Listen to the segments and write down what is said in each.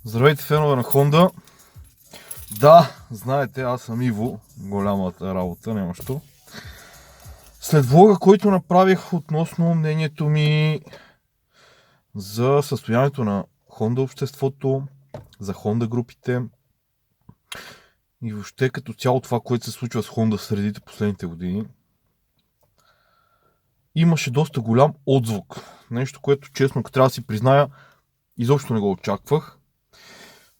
Здравейте, фенове на Honda. Да, знаете, аз съм Иво. Голямата работа, няма що. След влога, който направих относно мнението ми за състоянието на Honda обществото, за Honda групите и въобще като цяло това, което се случва с Honda в средите последните години, имаше доста голям отзвук. Нещо, което честно, ако трябва да си призная, изобщо не го очаквах.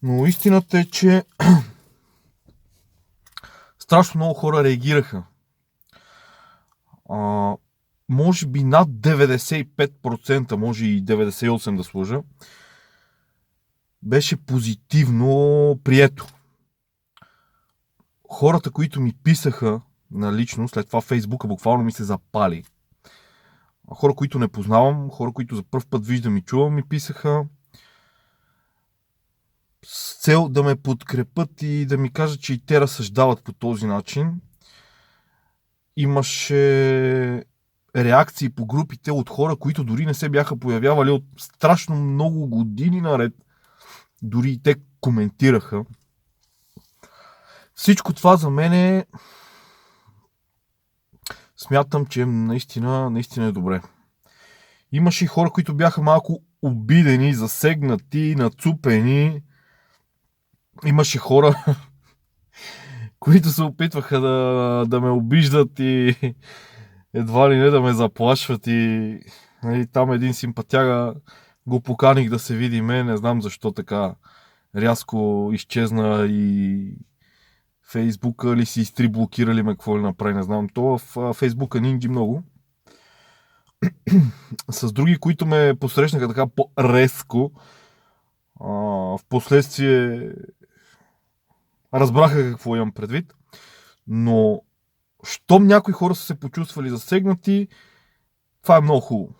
Но истината е, че страшно много хора реагираха. Може би над 95%, може и 98% да сложа, беше позитивно прието. Хората, които ми писаха налично, след това Фейсбука буквално ми се запали. Хора, които не познавам, хора, които за пръв път виждам и чувам, ми писаха с цел да ме подкрепят и да ми кажат, че и те разсъждават по този начин. Имаше реакции по групите от хора, които дори не се бяха появявали от страшно много години наред. Дори и те коментираха. Всичко това за мен смятам, че наистина е добре. Имаше и хора, които бяха малко обидени, засегнати, нацупени. Имаше хора, които се опитваха да ме обиждат и едва ли не да ме заплашват. И там един симпатяга го поканих да се видиме, не знам защо така рязко изчезна и Фейсбука ли си изтри, блокирали ме, какво ли направи, не знам. То в Фейсбука нинджи много. С други, които ме посрещнаха така по-резко, в последствие разбраха какво имам предвид. Но щом някои хора са се почувствали засегнати, това е много хубаво.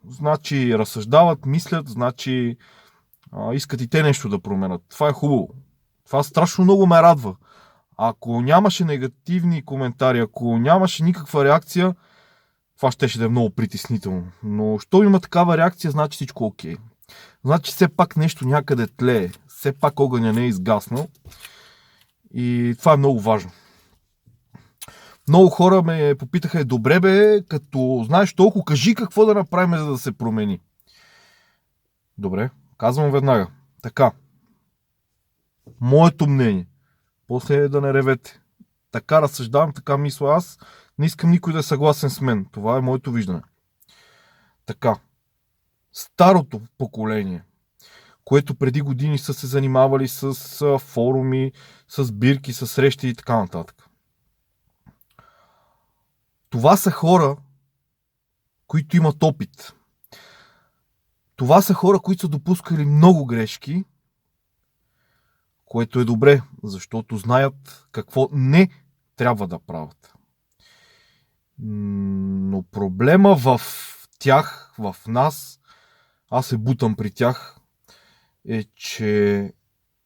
Значи разсъждават, мислят, значи искат и те нещо да променят. Това е хубаво. Това страшно много ме радва. Ако нямаше негативни коментари, ако нямаше никаква реакция, това щеше да е много притеснително. Но що има такава реакция, значи всичко е окей. Значи все пак нещо някъде тлее. Все пак огъня не е изгаснал. И това е много важно. Много хора ме попитаха, добре бе, като знаеш толкова, кажи какво да направим, за да се промени. Добре, казвам веднага. Така. Моето мнение. После да не ревете. Така разсъждавам, така мисля аз. Не искам никой да е съгласен с мен. Това е моето виждане. Така. Старото поколение, което преди години са се занимавали с форуми, с бирки, с срещи и така нататък. Това са хора, които имат опит. Това са хора, които са допускали много грешки, което е добре, защото знаят какво не трябва да правят. Но проблема в тях, в нас, аз се бутам при тях, е, че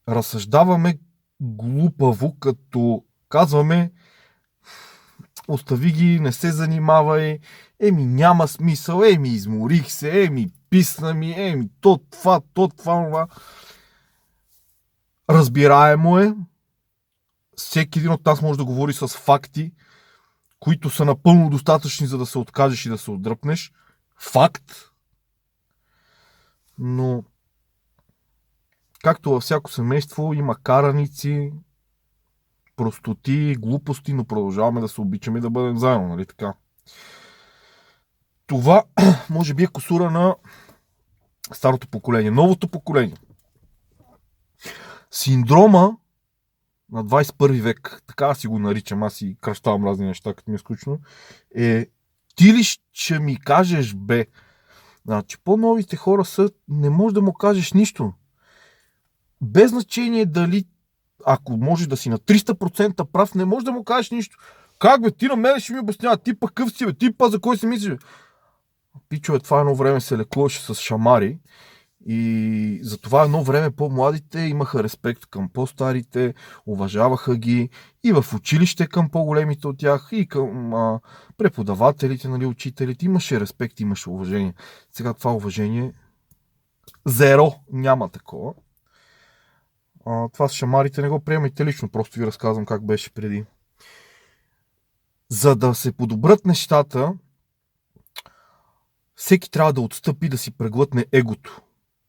разсъждаваме глупаво, като казваме остави ги, не се занимавай, няма смисъл, изморих се, писна ми, то това. Разбираемо е. Всеки един от нас може да говори с факти, които са напълно достатъчни, за да се откажеш и да се отдръпнеш. Факт. Но както във всяко семейство има караници, простоти, глупости, но продължаваме да се обичаме и да бъдем заедно, нали така? Това може би е кусура на старото поколение. Новото поколение. Синдрома на 21 век, така си го наричам, аз си кръщавам разни неща, като ми е скучно, е ти ли ще ми кажеш бе? Значи по-новите хора са, не можеш да му кажеш нищо. Без значение дали, ако може да си на 300% прав, не можеш да му кажеш нищо. Как бе, ти на мен ще ми обяснява, ти пък къв си бе, ти па за кой си мислиш? Пичове, това едно време се лекуваше с шамари и затова едно време по-младите имаха респект към по-старите, уважаваха ги и в училище към по-големите от тях, и към преподавателите, нали, учителите. Имаше респект, имаше уважение. Сега това уважение зеро, няма такова. Това с шамарите не го приемайте лично, просто ви разказвам как беше преди. За да се подобрят нещата, всеки трябва да отстъпи да си преглътне егото.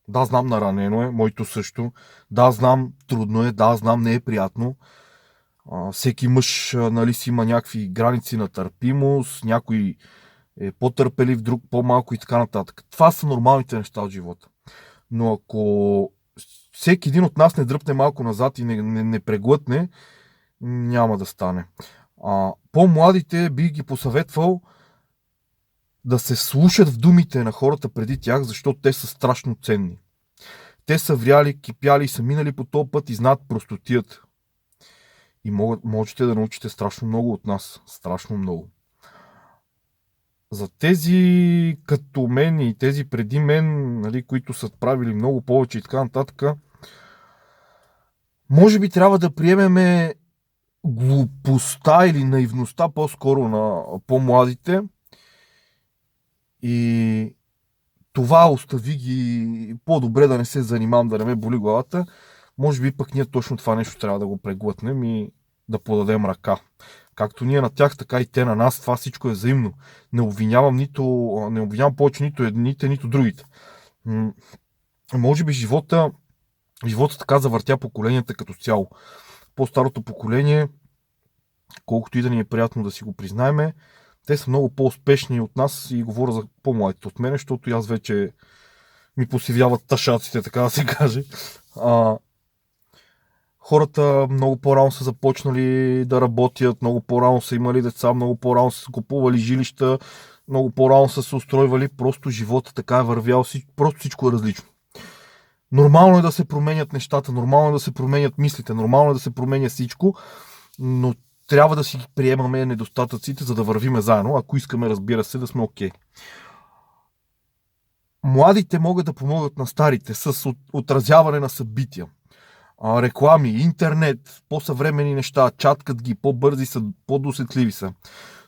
Да, знам, наранено е, моето също. Да, знам, трудно е, да, знам, не е приятно. Всеки мъж, нали, си има някакви граници на търпимост, някой е по-търпелив, друг по-малко и така нататък. Това са нормалните неща от живота. Но ако всеки един от нас не дръпне малко назад и не преглътне, няма да стане. По-младите би ги посъветвал да се слушат в думите на хората преди тях, защото те са страшно ценни. Те са вряли, кипяли, са минали по този път и знаят простотията. И можете да научите страшно много от нас. Страшно много. За тези като мен и тези преди мен, нали, които са правили много повече и така нататък, може би трябва да приемеме глупостта или наивността по-скоро на по-младите и това остави ги по-добре да не се занимавам, да не ме боли главата. Може би пък ние точно това нещо трябва да го преглътнем и да подадем ръка. Както ние на тях, така и те на нас. Това всичко е взаимно. Не обвинявам повече нито едните, нито другите. Може би живота така завъртя поколенията като цяло. По-старото поколение, колкото и да ни е приятно да си го признаеме, те са много по-успешни от нас и говоря за по-младите от мен, защото аз вече ми посивяват тъшаците, така да се каже. Хората много по-рано са започнали да работят, много по-рано са имали деца, много по-рано са купували жилища, много по-рано са се устройвали, просто живота така е вървял, просто всичко е различно. Нормално е да се променят нещата, нормално е да се променят мислите, нормално е да се променя всичко, но трябва да си приемаме недостатъците, за да вървиме заедно, ако искаме, разбира се, да сме окей. Младите могат да помогнат на старите с отразяване на събития. Реклами, интернет, по-съвремени неща, чаткат ги, по-бързи са, по-досетливи са.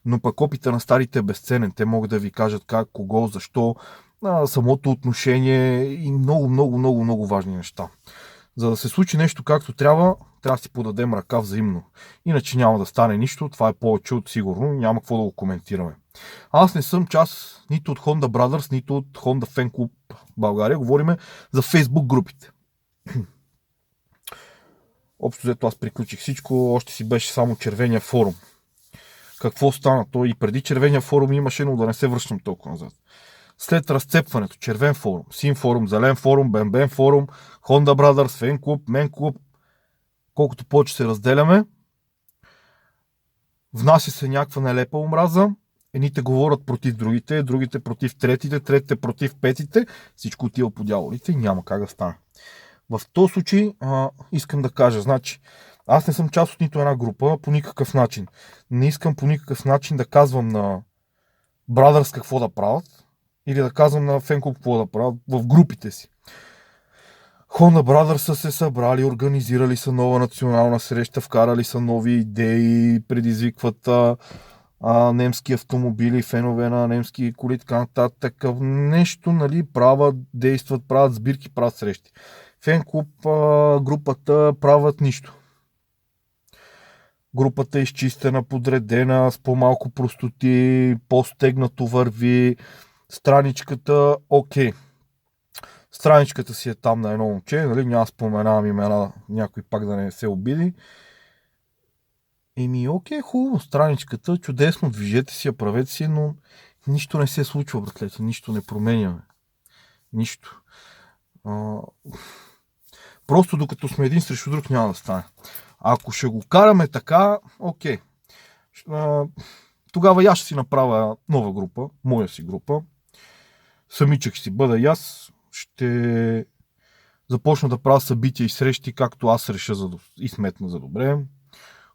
Но пък опита на старите е безценен. Те могат да ви кажат как, кого, защо, самото отношение и много, много, много, много важни неща. За да се случи нещо както трябва да си подадем ръка взаимно. Иначе няма да стане нищо, това е повече от сигурно, няма какво да го коментираме. Аз не съм част нито от Honda Brothers, нито от Honda Fan Club България. Говориме за Facebook групите. Общо взето аз приключих всичко, още си беше само червения форум. Какво стана? То и преди червения форум имаше, но да не се връщам толкова назад. След разцепването, червен форум, син форум, зелен форум, бен форум, Honda Brothers, Fan Club, Мен Club, колкото повече се разделяме, внася се някаква нелепа омраза, едните говорят против другите, другите против третите, третите против петите, всичко отива по дяволите и няма как да стане. В този случай искам да кажа, значи, аз не съм част от нито една група по никакъв начин. Не искам по никакъв начин да казвам на Brothers какво да правят или да казвам на Fan Club какво да правят в групите си. Honda Brothers са се събрали, организирали са нова национална среща, вкарали са нови идеи, предизвикват немски автомобили, фенове на немски коли, така нататък. Нещо, нали, правят, действат, правят сбирки, правят срещи. Fan Club групата правят нищо. Групата е изчистена, подредена, с по-малко простоти, по-стегнато върви. Страничката, окей. Страничката си е там на едно момче, нали? Няма споменавам имена, някой пак да не се обиди. Окей, хубаво, страничката, чудесно, движете си я, правете си, но нищо не се случва, братлета, нищо не променяме. Нищо. Просто докато сме един срещу друг няма да стане. Ако ще го караме така, окей. Тогава аз ще си направя нова група, моя си група. Самичък ще си бъда и аз. Ще започна да правя събития и срещи, както аз реша и сметна за добре.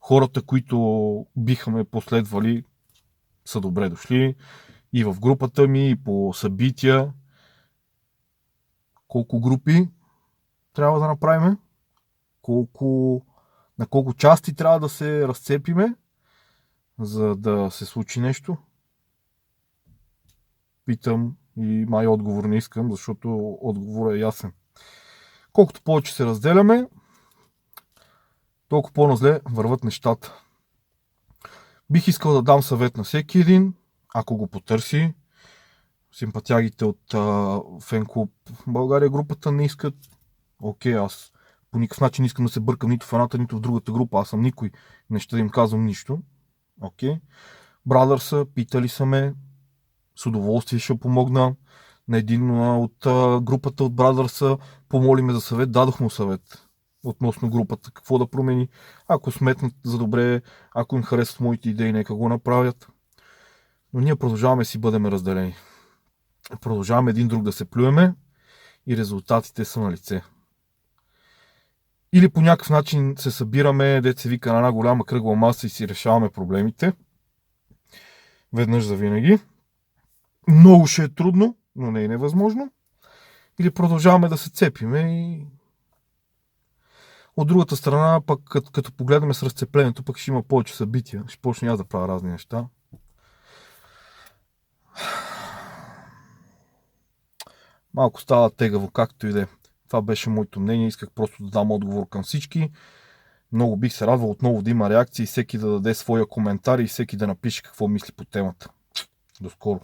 Хората, които биха ме последвали, са добре дошли. И в групата ми, и по събития. Колко групи трябва да направим? На колко части трябва да се разцепиме, за да се случи нещо? Питам и май отговор не искам, защото отговорът е ясен. Колкото повече се разделяме, толкова по-назле върват нещата. Бих искал да дам съвет на всеки един, ако го потърси. Симпатягите от фен-клуб България групата не искат. Окей, аз по никакъв начин не искам да се бъркам нито в едната, нито в другата група. Аз съм никой. Не ще да им казвам нищо. Окей. Брадърса, питали са ме. С удоволствие ще помогна. На един от групата от Брадърса помоли ме за съвет. Дадох му съвет относно групата. Какво да промени. Ако сметнат за добре, ако им харесват моите идеи, нека го направят. Но ние продължаваме си бъдем разделени. Продължаваме един друг да се плюеме и резултатите са на лице. Или по някакъв начин се събираме, дето се вика на една голяма кръгла маса и си решаваме проблемите. Веднъж за винаги. Много ще е трудно, но не е невъзможно. Или продължаваме да се цепиме и от другата страна, пък като погледнем с разцеплението, пък ще има повече събития. Ще почне аз да правя разни неща. Малко става тегаво, както и да е. Това беше моето мнение. Исках просто да дам отговор към всички. Много бих се радвал отново да има реакции, всеки да даде своя коментар и всеки да напише какво мисли по темата. До скоро!